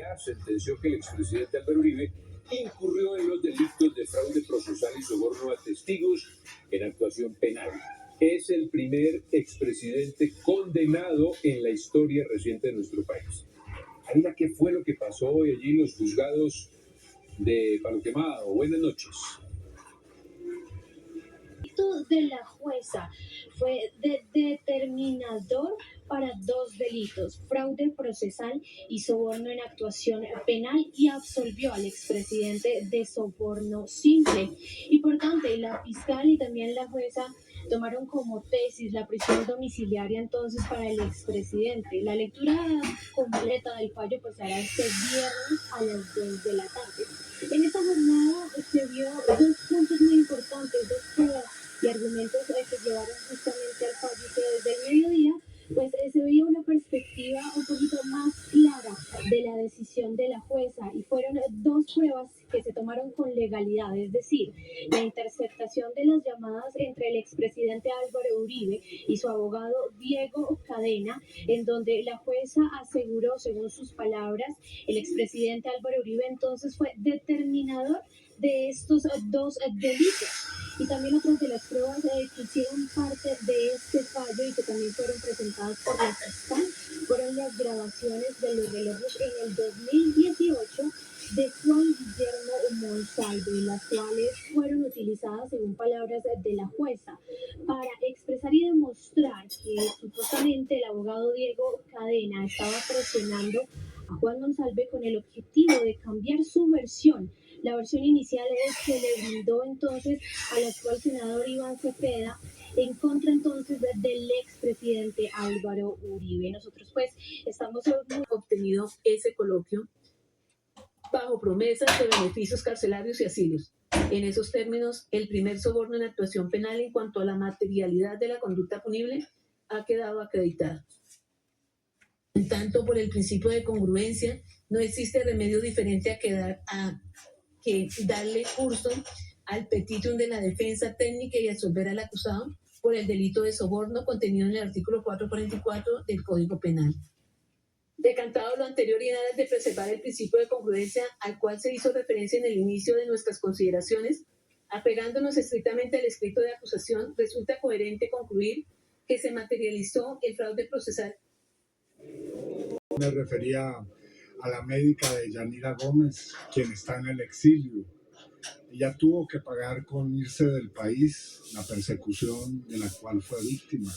ya sentenció que el expresidente Álvaro Uribe incurrió en los delitos de fraude procesal y soborno a testigos en actuación penal. Es el primer expresidente condenado en la historia reciente de nuestro país. Marina, ¿qué fue lo que pasó hoy allí en los juzgados de Palo Quemado? Buenas noches. De la jueza fue determinador para dos delitos: fraude procesal y soborno en actuación penal, y absolvió al expresidente de soborno simple. Importante, la fiscal y también la jueza tomaron como tesis la prisión domiciliaria entonces para el expresidente. La lectura completa del fallo pues será este viernes a las 2 de la tarde. En esta jornada se vio dos puntos muy importantes, dos pruebas y argumentos que llevaron justamente al fallo, que desde el mediodía pues se veía una perspectiva un poquito más clara de la decisión de la jueza, y fueron dos pruebas que se tomaron con legalidad, es decir, la interceptación de las llamadas entre el expresidente Álvaro Uribe y su abogado Diego Cadena, en donde la jueza aseguró, según sus palabras, el expresidente Álvaro Uribe entonces fue determinador de estos dos delitos. Y también otras de las pruebas que hicieron parte de este fallo y que también fueron presentadas por la fiscal fueron las grabaciones de los relojes en el 2018 de Juan Guillermo Monsalve, las cuales fueron utilizadas, según palabras de la jueza, para expresar y demostrar que supuestamente el abogado Diego Cadena estaba presionando a Juan Monsalve con el objetivo de cambiar su versión. La versión inicial es que le brindó entonces al actual senador Iván Cepeda en contra entonces del expresidente Álvaro Uribe. Nosotros pues estamos obtenido ese coloquio bajo promesas de beneficios carcelarios y asilos. En esos términos, el primer soborno en actuación penal en cuanto a la materialidad de la conducta punible ha quedado acreditado. En tanto, por el principio de congruencia, no existe remedio diferente a que darle curso al petitum de la defensa técnica y absolver al acusado por el delito de soborno contenido en el artículo 444 del Código Penal. Decantado lo anterior y en aras de preservar el principio de congruencia al cual se hizo referencia en el inicio de nuestras consideraciones, apegándonos estrictamente al escrito de acusación, resulta coherente concluir que se materializó el fraude procesal. Me refería a la médica de Yanira Gómez, quien está en el exilio. Ella tuvo que pagar con irse del país la persecución de la cual fue víctima.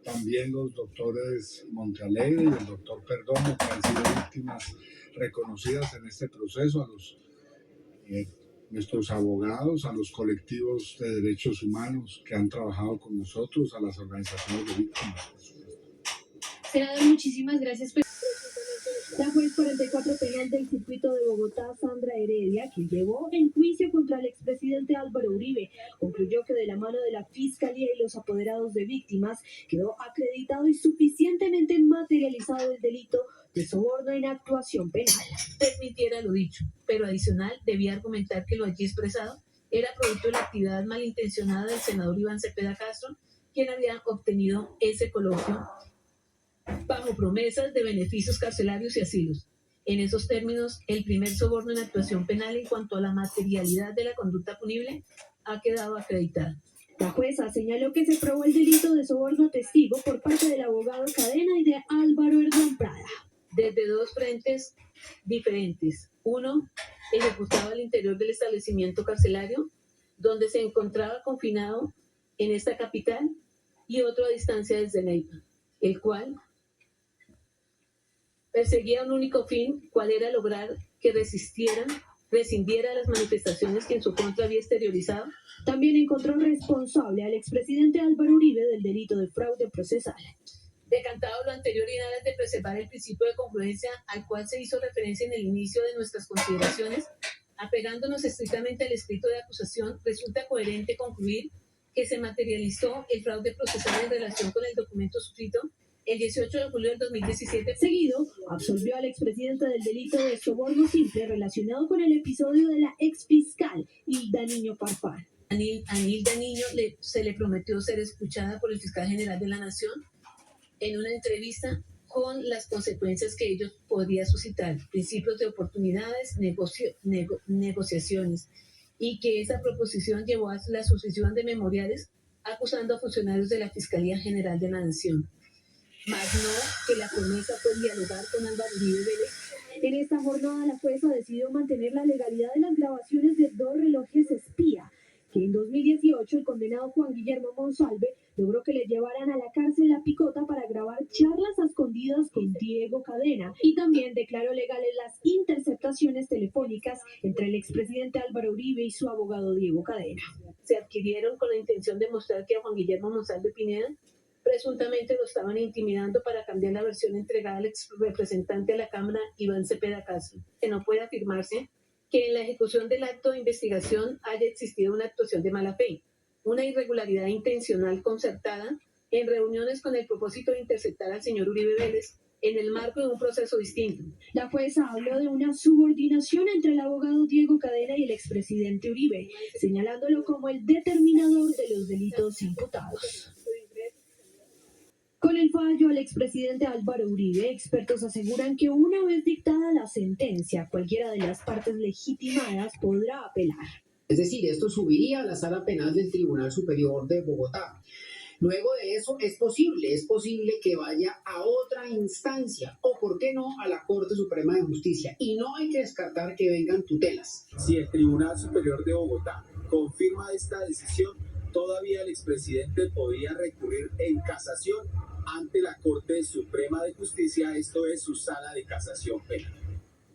También los doctores Montealegre y el doctor Perdomo, que han sido víctimas reconocidas en este proceso, a nuestros abogados, a los colectivos de derechos humanos que han trabajado con nosotros, a las organizaciones de víctimas. Senador, muchísimas gracias. La juez 44 penal del circuito de Bogotá, Sandra Heredia, quien llevó el juicio contra el expresidente Álvaro Uribe, concluyó que de la mano de la Fiscalía y los apoderados de víctimas quedó acreditado y suficientemente materializado el delito de soborno en actuación penal. Desmintiera lo dicho, pero adicional debía argumentar que lo allí expresado era producto de la actividad malintencionada del senador Iván Cepeda Castro, quien había obtenido ese coloquio bajo promesas de beneficios carcelarios y asilos. En esos términos, el primer soborno en actuación penal en cuanto a la materialidad de la conducta punible ha quedado acreditado. La jueza señaló que se probó el delito de soborno testigo por parte del abogado Cadena y de Álvaro Hernán Prada. Desde dos frentes diferentes. Uno, ejecutado al interior del establecimiento carcelario, donde se encontraba confinado en esta capital, y otro a distancia desde Neiva, el cual perseguía un único fin, cual era lograr que rescindiera las manifestaciones que en su contra había exteriorizado. También encontró responsable al expresidente Álvaro Uribe del delito de fraude procesal. Decantado lo anterior y en aras de preservar el principio de congruencia al cual se hizo referencia en el inicio de nuestras consideraciones, apegándonos estrictamente al escrito de acusación, resulta coherente concluir que se materializó el fraude procesal en relación con el documento suscrito el 18 de julio del 2017. Seguido, absolvió al expresidente del delito de soborno simple relacionado con el episodio de la exfiscal Hilda Niño Farfán. A Hilda Niño se le prometió ser escuchada por el fiscal general de la Nación en una entrevista con las consecuencias que ello podría suscitar, principios de oportunidades, negociaciones, y que esa proposición llevó a la suscripción de memoriales acusando a funcionarios de la Fiscalía General de la Nación. Más no que la promesa fue dialogar con Álvaro Uribe Vélez. En esta jornada, la jueza decidió mantener la legalidad de las grabaciones de 2 relojes espía, que en 2018 el condenado Juan Guillermo Monsalve logró que le llevaran a la cárcel La Picota para grabar charlas a escondidas con Diego Cadena, y también declaró legales las interceptaciones telefónicas entre el expresidente Álvaro Uribe y su abogado Diego Cadena. Se adquirieron con la intención de mostrar que a Juan Guillermo Monsalve Pineda presuntamente lo estaban intimidando para cambiar la versión entregada al ex representante a la Cámara, Iván Cepeda Castro, que no puede afirmarse que en la ejecución del acto de investigación haya existido una actuación de mala fe, una irregularidad intencional concertada en reuniones con el propósito de interceptar al señor Uribe Vélez en el marco de un proceso distinto. La jueza habló de una subordinación entre el abogado Diego Cadena y el expresidente Uribe, señalándolo como el determinador de los delitos imputados. Con el fallo al expresidente Álvaro Uribe, expertos aseguran que una vez dictada la sentencia, cualquiera de las partes legitimadas podrá apelar. Es decir, esto subiría a la Sala Penal del Tribunal Superior de Bogotá. Luego de eso es posible que vaya a otra instancia o, ¿por qué no?, a la Corte Suprema de Justicia. Y no hay que descartar que vengan tutelas. Si el Tribunal Superior de Bogotá confirma esta decisión, todavía el expresidente podría recurrir en casación ante la Corte Suprema de Justicia, esto es su sala de casación penal.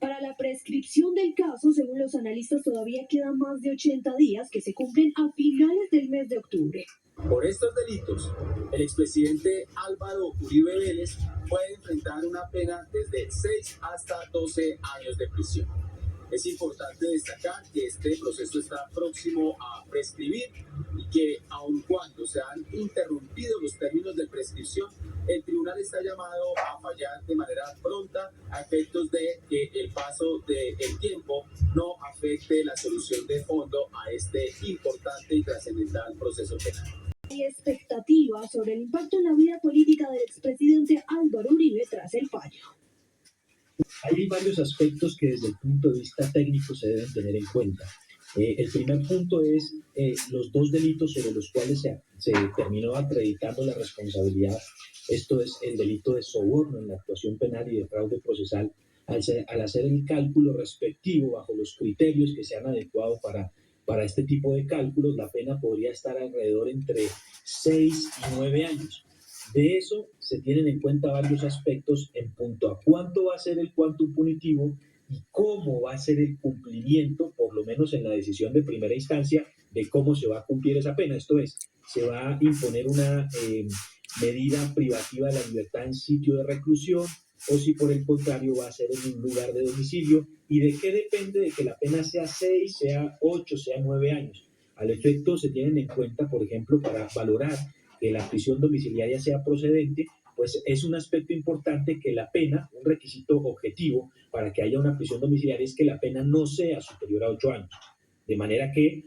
Para la prescripción del caso, según los analistas, todavía quedan más de 80 días que se cumplen a finales del mes de octubre. Por estos delitos, el expresidente Álvaro Uribe Vélez puede enfrentar una pena desde 6 hasta 12 años de prisión. Es importante destacar que este proceso está próximo a prescribir y que, aun cuando se han interrumpido los términos de prescripción, el tribunal está llamado a fallar de manera pronta a efectos de que el paso del tiempo no afecte la solución de fondo a este importante y trascendental proceso penal. Hay expectativas sobre el impacto en la vida política del expresidente Álvaro Uribe tras el fallo. Hay varios aspectos que desde el punto de vista técnico se deben tener en cuenta. El primer punto es los 2 delitos sobre los cuales se terminó acreditando la responsabilidad. Esto es el delito de soborno en la actuación penal y de fraude procesal. Al hacer el cálculo respectivo bajo los criterios que se han adecuado para este tipo de cálculos, la pena podría estar alrededor entre 6 y 9 años. De eso se tienen en cuenta varios aspectos en punto a cuánto va a ser el quantum punitivo y cómo va a ser el cumplimiento, por lo menos en la decisión de primera instancia, de cómo se va a cumplir esa pena. Esto es, se va a imponer una medida privativa de la libertad en sitio de reclusión, o si por el contrario va a ser en un lugar de domicilio, y de qué depende de que la pena sea 6, sea 8, sea 9 años. Al efecto se tienen en cuenta, por ejemplo, para valorar que la prisión domiciliaria sea procedente, pues es un aspecto importante que la pena, un requisito objetivo para que haya una prisión domiciliaria es que la pena no sea superior a 8 años. De manera que,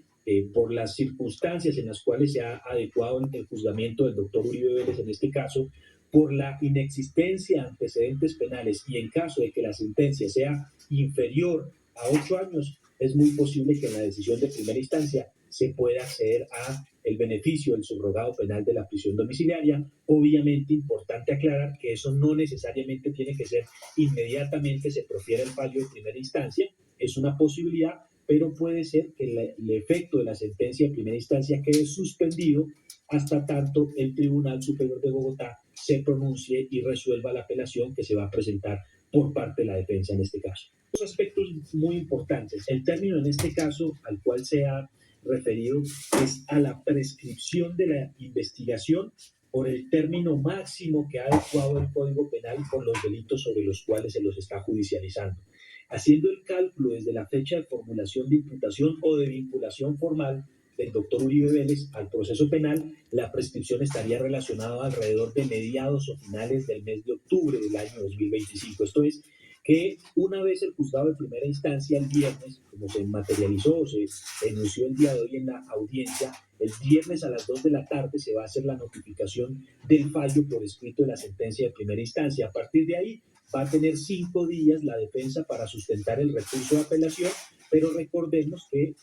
por las circunstancias en las cuales se ha adecuado el juzgamiento del doctor Uribe Vélez en este caso, por la inexistencia de antecedentes penales y en caso de que la sentencia sea inferior a 8 años, es muy posible que en la decisión de primera instancia se pueda acceder a el beneficio del subrogado penal de la prisión domiciliaria. Obviamente, importante aclarar que eso no necesariamente tiene que ser inmediatamente se profiera el fallo de primera instancia, es una posibilidad, pero puede ser que el efecto de la sentencia de primera instancia quede suspendido hasta tanto el Tribunal Superior de Bogotá se pronuncie y resuelva la apelación que se va a presentar por parte de la defensa en este caso. Dos aspectos muy importantes. El término en este caso al cual se ha referido es a la prescripción de la investigación por el término máximo que ha adecuado el Código Penal por los delitos sobre los cuales se los está judicializando. Haciendo el cálculo desde la fecha de formulación de imputación o de vinculación formal del doctor Uribe Vélez al proceso penal, la prescripción estaría relacionada alrededor de mediados o finales del mes de octubre del año 2025. Esto es, que una vez el juzgado de primera instancia el viernes, como se materializó, se denunció el día de hoy en la audiencia, el viernes a las 2 de la tarde se va a hacer la notificación del fallo por escrito de la sentencia de primera instancia. A partir de ahí va a tener 5 días la defensa para sustentar el recurso de apelación, pero recordemos que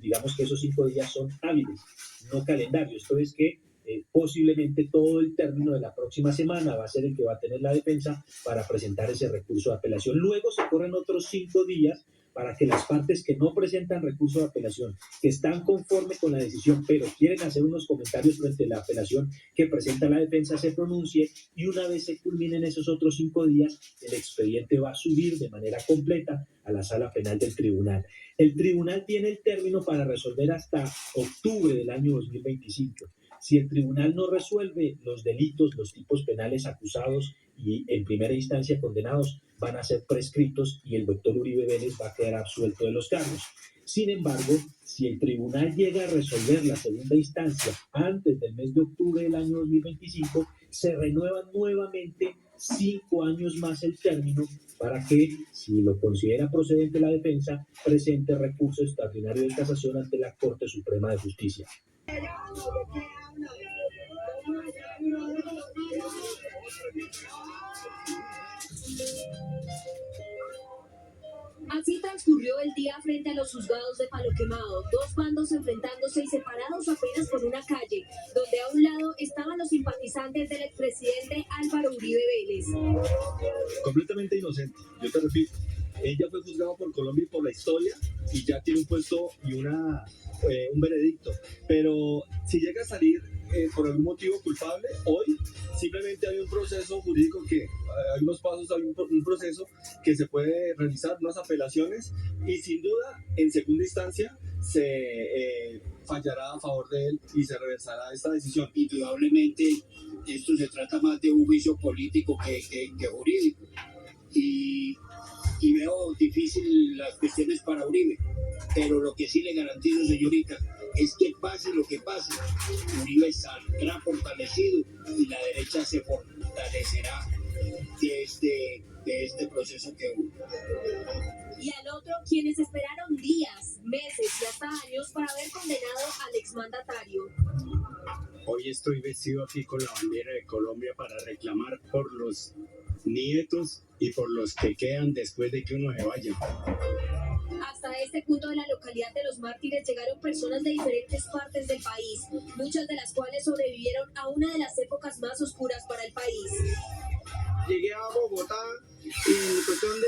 digamos que esos 5 días son hábiles, no calendario. Esto es que posiblemente todo el término de la próxima semana va a ser el que va a tener la defensa para presentar ese recurso de apelación. Luego se corren otros 5 días para que las partes que no presentan recurso de apelación, que están conforme con la decisión, pero quieren hacer unos comentarios frente a la apelación que presenta la defensa, se pronuncie, y una vez se culminen esos otros 5 días, el expediente va a subir de manera completa a la sala penal del tribunal. El tribunal tiene el término para resolver hasta octubre del año 2025. Si el tribunal no resuelve los delitos, los tipos penales acusados y en primera instancia condenados van a ser prescritos y el doctor Uribe Vélez va a quedar absuelto de los cargos. Sin embargo, si el tribunal llega a resolver la segunda instancia antes del mes de octubre del año 2025, se renuevan nuevamente 5 años más el término para que, si lo considera procedente la defensa, presente recurso extraordinario de casación ante la Corte Suprema de Justicia. Así transcurrió el día frente a los juzgados de Palo Quemado, 2 bandos enfrentándose y separados apenas por una calle, donde a un lado estaban los simpatizantes del expresidente Álvaro Uribe Vélez. Completamente inocente, yo te repito. Ella fue juzgada por Colombia y por la historia y ya tiene un puesto y un veredicto. Pero si llega a salir por algún motivo culpable, hoy simplemente hay un proceso jurídico hay unos pasos, hay un proceso que se puede realizar, unas apelaciones, y sin duda en segunda instancia se fallará a favor de él y se reversará esta decisión. Indudablemente esto se trata más de un juicio político que jurídico. Y veo difícil las cuestiones para Uribe, pero lo que sí le garantizo, señorita, es que pase lo que pase, Uribe saldrá fortalecido y la derecha se fortalecerá de este proceso que hubo. Y al otro, quienes esperaron días, meses y hasta años para ver condenado al exmandatario. Hoy estoy vestido aquí con la bandera de Colombia para reclamar por los nietos y por los que quedan después de que uno se vaya. Hasta este punto de la localidad de Los Mártires llegaron personas de diferentes partes del país, muchas de las cuales sobrevivieron a una de las épocas más oscuras para el país. Llegué a Bogotá y en cuestión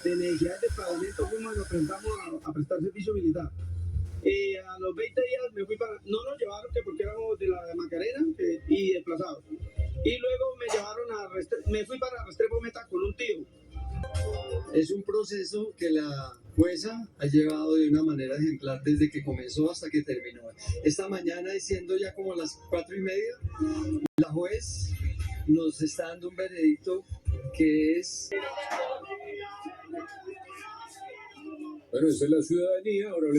de necesidades de pagamiento fuimos y nos presentamos a prestar servicio militar. A los 20 días me fui no nos llevaron porque éramos de la Macarena y desplazados. Y luego me fui para Restrepo Meta con un tío. Es un proceso que la jueza ha llevado de una manera ejemplar desde que comenzó hasta que terminó. Esta mañana, siendo ya como las 4:30, la juez nos está dando un veredicto que es... Bueno, esa es la ciudadanía. Ahora